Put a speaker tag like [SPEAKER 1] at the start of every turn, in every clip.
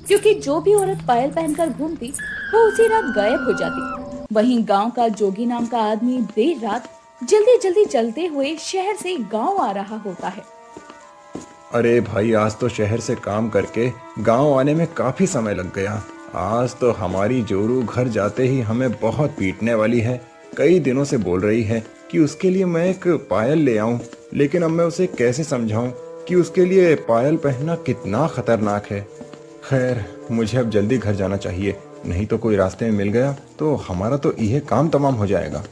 [SPEAKER 1] क्योंकि जो भी औरत पायल पहनकर घूमती वो उसी रात गायब हो जाती। वहीं गांव का जोगी नाम का आदमी देर रात जल्दी जल्दी चलते हुए शहर से गांव आ रहा होता है।
[SPEAKER 2] अरे भाई, आज तो शहर से काम करके गांव आने में काफी समय लग गया। आज तो हमारी जोरू घर जाते ही हमें बहुत पीटने वाली है। कई दिनों से बोल रही है कि उसके लिए मैं एक पायल ले आऊं, लेकिन अब मैं उसे कैसे समझाऊं कि उसके लिए पायल पहनना कितना खतरनाक है। खैर, मुझे अब जल्दी घर जाना चाहिए, नहीं तो कोई रास्ते में मिल गया तो हमारा तो यह काम तमाम हो जाएगा।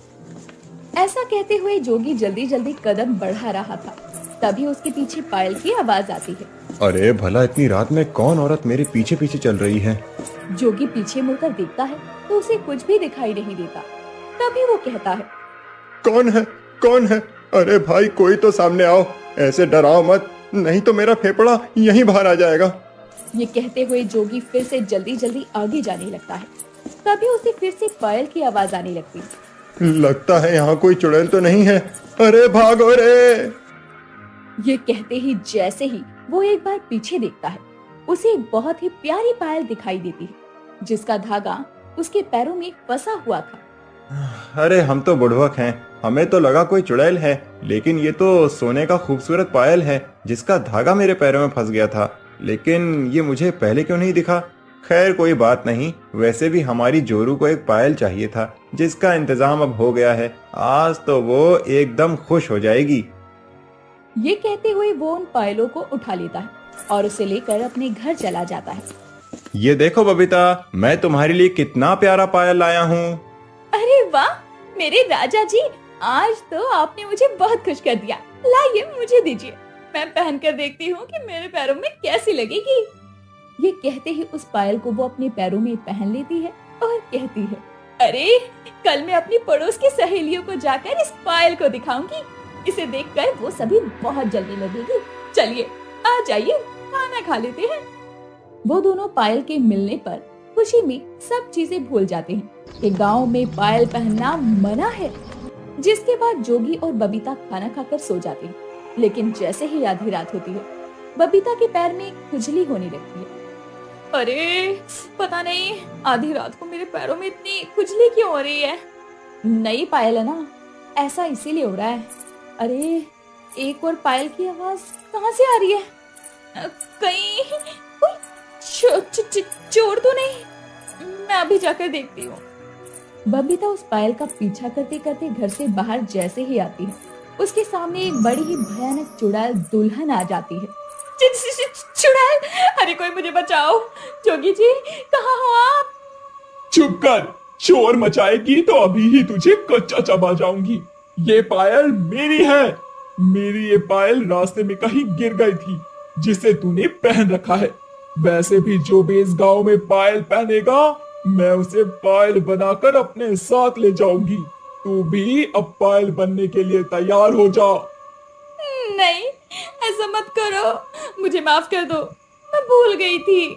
[SPEAKER 1] ऐसा कहते हुए जोगी जल्दी जल्दी कदम बढ़ा रहा था। तभी उसके पीछे पायल की आवाज आती है।
[SPEAKER 2] अरे भला, इतनी रात में कौन औरत मेरे पीछे पीछे चल रही है?
[SPEAKER 1] जोगी पीछे मुड़कर देखता है तो उसे कुछ भी दिखाई नहीं देता। तभी वो कहता है,
[SPEAKER 2] कौन है? कौन है? अरे भाई, कोई तो सामने आओ। ऐसे डराओ मत, नहीं तो मेरा फेफड़ा यहीं बाहर आ जाएगा।
[SPEAKER 1] ये कहते हुए जोगी फिर से जल्दी जल्दी आगे जाने लगता है। तभी उसे फिर से पायल की आवाज आने लगती है।
[SPEAKER 2] लगता है यहाँ कोई चुड़ैल तो नहीं है। अरे भागो रे!
[SPEAKER 1] ये कहते ही जैसे ही वो एक बार पीछे देखता है, उसे एक बहुत ही प्यारी पायल दिखाई देती है जिसका धागा उसके पैरों में फंसा हुआ था।
[SPEAKER 2] अरे हम तो बुड़बक हैं, हमें तो लगा कोई चुड़ैल है, लेकिन ये तो सोने का खूबसूरत पायल है जिसका धागा मेरे पैरों में फंस गया था। लेकिन ये मुझे पहले क्यों नहीं दिखा? खैर, कोई बात नहीं। वैसे भी हमारी जोरू को एक पायल चाहिए था जिसका इंतजाम अब हो गया है। आज तो वो एकदम खुश हो जाएगी।
[SPEAKER 1] ये कहते हुए वो उन पायलों को उठा लेता है और उसे लेकर अपने घर चला जाता है।
[SPEAKER 2] ये देखो बबीता, मैं तुम्हारे लिए कितना प्यारा पायल लाया हूँ।
[SPEAKER 1] अरे वाह मेरे राजा जी, आज तो आपने मुझे बहुत खुश कर दिया। लाइए मुझे दीजिए, मैं पहनकर देखती हूँ कि मेरे पैरों में कैसी लगेगी। ये कहते ही उस पायल को वो अपने पैरों में पहन लेती है और कहती है, अरे कल मैं अपनी पड़ोस की सहेलियों को जाकर इस पायल को दिखाऊंगी। इसे देखकर वो सभी बहुत जल्दी लगेगी। चलिए आ जाइए, खाना खा लेते हैं। वो दोनों पायल के मिलने पर खुशी में सब चीजें भूल जाते हैं कि गांव में पायल पहनना मना है। जिसके बाद जोगी और बबीता खाना खाकर सो जाते हैं। लेकिन जैसे ही आधी रात होती है, बबीता के पैर में खुजली होने लगती है। अरे पता नहीं आधी रात को मेरे पैरों में इतनी खुजली क्यों हो रही है। नई पायल है ना, ऐसा इसीलिए हो रहा है। अरे एक और पायल की आवाज कहाँ से आ रही है? कहीं कोई चोर तो नहीं? मैं अभी जाकर देखती हूँ। बबीता उस पायल का पीछा करते करते घर से बाहर जैसे ही आती है, उसके सामने एक बड़ी ही भयानक चुड़ैल दुल्हन आ जाती है। चुड़ैल, अरे कोई मुझे बचाओ। जोगी जी कहाँ हो आप?
[SPEAKER 3] चुप कर, शोर मचाएगी तो अभी ही तुझे कच्चा चबा जाऊंगी। ये पायल मेरी है। मेरी ये पायल रास्ते में कहीं गिर गई थी जिसे तूने पहन रखा है। वैसे भी जो भी इस गांव में पायल पहनेगा, मैं उसे पायल बनाकर अपने साथ ले जाऊंगी। तू भी अब पायल बनने के लिए तैयार हो जा।
[SPEAKER 1] नहीं ऐसा मत करो, मुझे माफ कर दो, मैं भूल गई थी।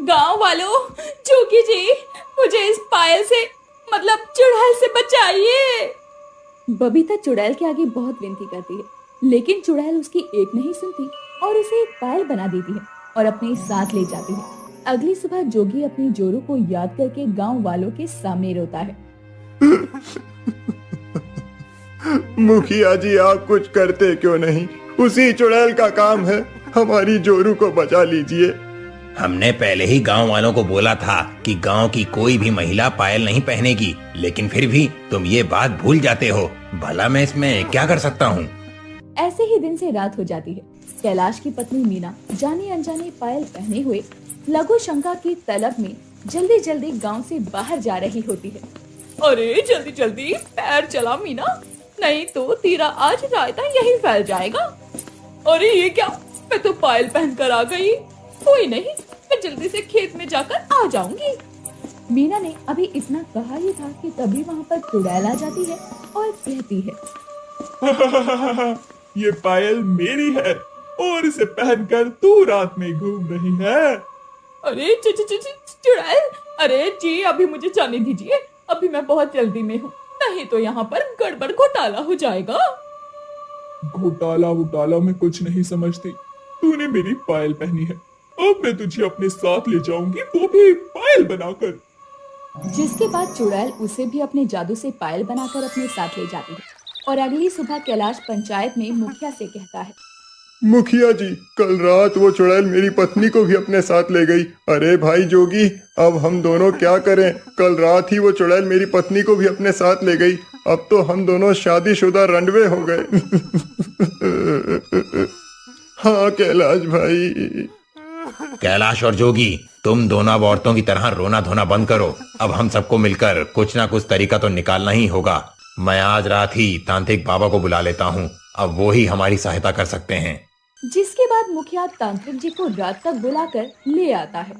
[SPEAKER 1] गांव वालों, जोगी जी मुझे इस पायल से मतलब चुड़ैल से बचाइए। बबीता चुड़ैल के आगे बहुत विनती करती है, लेकिन चुड़ैल उसकी एक नहीं सुनती और उसे एक पायल बना देती है और अपने साथ ले जाती है। अगली सुबह जोगी अपनी जोरू को याद करके गांव वालों के सामने रोता है।
[SPEAKER 2] मुखिया जी, आप कुछ करते क्यों नहीं? उसी चुड़ैल का काम है, हमारी जोरू को बचा लीजिए।
[SPEAKER 4] हमने पहले ही गांव वालों को बोला था कि गांव की कोई भी महिला पायल नहीं पहनेगी, लेकिन फिर भी तुम ये बात भूल जाते हो। भला मैं इसमें क्या कर सकता हूँ?
[SPEAKER 1] ऐसे ही दिन से रात हो जाती है। कैलाश की पत्नी मीना जाने अनजाने पायल पहने हुए लघु शंका की तलब में जल्दी जल्दी गांव से बाहर जा रही होती है। अरे जल्दी जल्दी पैर चला मीना, नहीं तो तेरा आज रायता यही फैल जाएगा। अरे ये क्या, मैं तो पायल पहनकर आ गई। कोई नहीं, मैं जल्दी से खेत में जाकर आ जाऊंगी। मीना ने अभी इतना कहा ही था कि तभी वहाँ पर चुड़ैल आ जाती है और कहती है,
[SPEAKER 3] ये पायल मेरी है और इसे पहनकर तू रात में घूम रही है।
[SPEAKER 1] अरे चुड़ैल, अरे जी अभी मुझे जाने दीजिए, अभी मैं बहुत जल्दी में हूँ, नहीं तो यहाँ पर गड़बड़ घोटाला हो जाएगा।
[SPEAKER 3] घोटाला वोटाला में कुछ नहीं समझती। तूने मेरी पायल पहनी है अब मैं तुझे अपने साथ ले जाऊंगी, वो भी पायल बनाकर।
[SPEAKER 1] जिसके बाद चुड़ैल उसे भी अपने जादू से पायल बनाकर अपने साथ ले जाती है और अगली सुबह कैलाश पंचायत में मुखिया से कहता है,
[SPEAKER 2] मुखिया जी, कल रात वो चुड़ैल मेरी पत्नी को भी अपने साथ ले गई। अरे भाई जोगी, अब हम दोनों क्या करें? कल रात ही वो चुड़ैल मेरी पत्नी को भी अपने साथ ले गई। अब तो हम दोनों शादीशुदा रंडवे हो गए। हाँ कैलाश भाई।
[SPEAKER 4] कैलाश और जोगी, तुम दोनों अब औरतों की तरह रोना धोना बंद करो। अब हम सबको मिलकर कुछ ना कुछ तरीका तो निकालना ही होगा। मैं आज रात ही तांत्रिक बाबा को बुला लेता हूँ, अब वो ही हमारी सहायता कर सकते हैं।
[SPEAKER 1] जिसके बाद मुखिया तांत्रिक जी को रात तक बुलाकर ले आता है।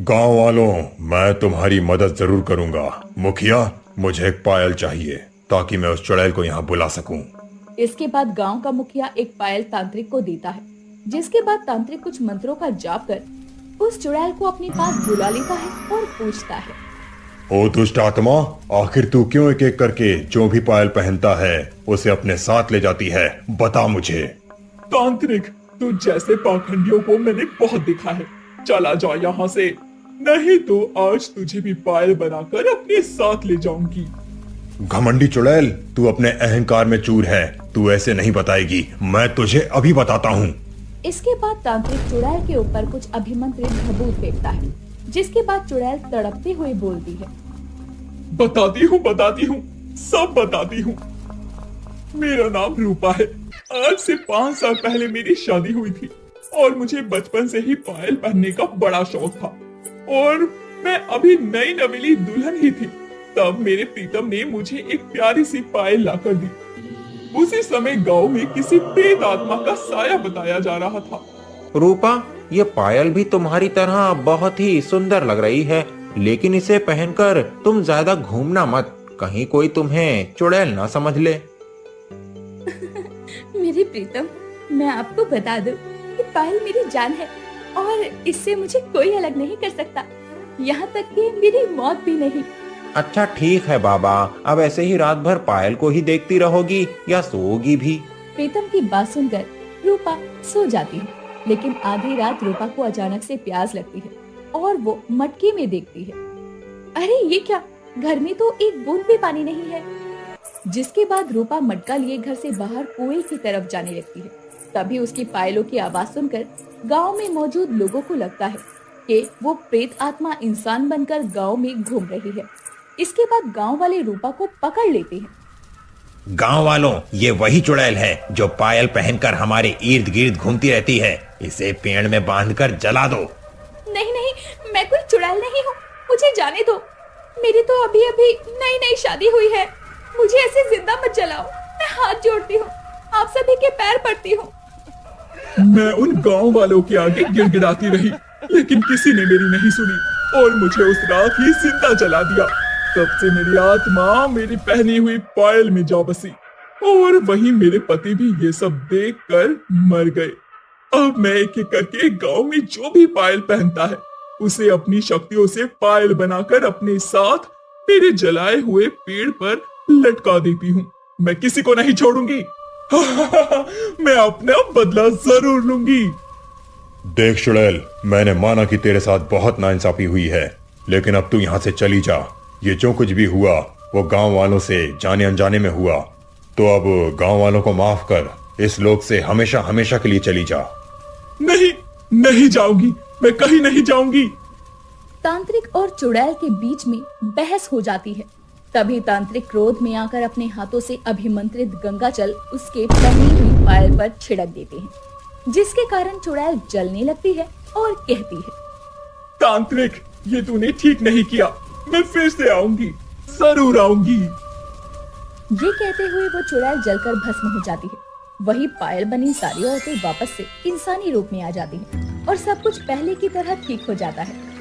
[SPEAKER 2] गांव वालों, मैं तुम्हारी मदद जरूर करूंगा। मुखिया, मुझे एक पायल चाहिए ताकि मैं उस चुड़ैल को यहाँ बुला सकूं।
[SPEAKER 1] इसके बाद गांव का मुखिया एक पायल तांत्रिक को देता है। जिसके बाद तांत्रिक कुछ मंत्रों का जाप कर उस चुड़ैल को अपने पास बुला लेता है और पूछता है,
[SPEAKER 2] ओ दुष्ट आत्मा, आखिर तू क्यों एक एक करके जो भी पायल पहनता है उसे अपने साथ ले जाती है? बता मुझे।
[SPEAKER 3] तांत्रिक, तू जैसे पाखंडियों को मैंने बहुत देखा है। चला जा यहाँ से, नहीं तो आज तुझे भी पायल बनाकर अपने साथ ले जाऊंगी।
[SPEAKER 2] घमंडी चुड़ैल, तू अपने अहंकार में चूर है। तू ऐसे नहीं बताएगी, मैं तुझे अभी बताता हूँ।
[SPEAKER 1] इसके बाद तांत्रिक चुड़ैल के ऊपर कुछ अभिमंत्रित भभूत फेंकता है। जिसके बाद चुड़ैल तड़पते हुए बोलती है,
[SPEAKER 3] बताती हूँ, सब बताती हूँ। मेरा नाम रूपा है। आज से 5 साल पहले मेरी शादी हुई थी और मुझे बचपन से ही पायल पहनने का बड़ा शौक था और मैं अभी नई नवेली दुल्हन ही थी। तब मेरे प्रीतम ने मुझे एक प्यारी सी पायल लाकर दी। उसी समय गांव में किसी प्रेत आत्मा का साया बताया जा रहा था।
[SPEAKER 5] रूपा, ये पायल भी तुम्हारी तरह बहुत ही सुंदर लग रही है, लेकिन इसे पहनकर तुम ज्यादा घूमना मत, कहीं कोई तुम्हें चुड़ैल ना समझ ले।
[SPEAKER 1] मेरे प्रीतम, मैं आपको बता दूं कि पायल मेरी जान है और इससे मुझे कोई अलग नहीं कर सकता, यहाँ तक कि मेरी मौत भी नहीं।
[SPEAKER 5] अच्छा ठीक है बाबा, अब ऐसे ही रात भर पायल को ही देखती रहोगी या सोओगी भी?
[SPEAKER 1] प्रीतम की बात सुनकर रूपा सो जाती है, लेकिन आधी रात रूपा को अचानक से प्यास लगती है और वो मटके में देखती है। अरे ये क्या, घर में तो एक बूंद भी पानी नहीं है। जिसके बाद रूपा मटका लिए घर से बाहर कुएं की तरफ जाने लगती है। तभी उसकी पायलों की आवाज सुनकर गांव में मौजूद लोगों को लगता है कि वो प्रेत आत्मा इंसान बनकर गांव में घूम रही है। इसके बाद गांव वाले रूपा को पकड़ लेते हैं।
[SPEAKER 4] गांव वालों, ये वही चुड़ैल है जो पायल पहनकर हमारे इर्द गिर्द घूमती रहती है। इसे पेड़ में बांधकर जला दो।
[SPEAKER 1] नहीं नहीं, मैं कोई चुड़ैल नहीं हूँ, मुझे जाने दो। मेरी तो अभी अभी नई नई शादी हुई है, मुझे ऐसे जिंदा मत जलाओ। मैं हाथ जोड़ती हूँ, आप सभी के पैर पड़ती हूँ।
[SPEAKER 3] मैं उन गांव वालों के आगे गिड़गिड़ाती रही, लेकिन किसी ने मेरी नहीं सुनी और मुझे उस रात ही जिंदा जला दिया। तब से मेरी आत्मा मेरी पहनी हुई पायल में जा बसी और वहीं मेरे पति भी ये सब देखकर मर गए। अब मैं एक एक करके गांव में जो भी पायल पहनता है उसे अपनी शक्तियों से पायल बनाकर अपने साथ मेरे जलाए हुए पेड़ पर लटका देती हूँ। मैं किसी को नहीं छोड़ूंगी। मैं अपना बदला जरूर लूंगी।
[SPEAKER 2] देख चुड़ैल, मैंने माना कि तेरे साथ बहुत नाइंसाफी हुई है, लेकिन अब तू यहाँ से चली जा। ये जो कुछ भी हुआ वो गांव वालों से जाने अनजाने में हुआ, तो अब गांव वालों को माफ कर, इस लोक से हमेशा हमेशा के लिए चली जा।
[SPEAKER 3] नहीं, नहीं जाऊंगी, मैं कहीं नहीं जाऊंगी।
[SPEAKER 1] तांत्रिक और चुड़ैल के बीच में बहस हो जाती है। तभी तांत्रिक क्रोध में आकर अपने हाथों से अभिमंत्रित गंगाजल उसके पहनी हुई पायल पर छिड़क देते हैं, जिसके कारण चुड़ैल जलने लगती है और कहती है,
[SPEAKER 3] तांत्रिक, ये तूने ठीक नहीं किया, मैं फिर से आऊंगी, जरूर आऊंगी।
[SPEAKER 1] ये कहते हुए वो चुड़ैल जलकर भस्म हो जाती है। वही पायल बनी सारी औरतें वापस से इंसानी रूप में आ जाती हैं और सब कुछ पहले की तरह ठीक हो जाता है।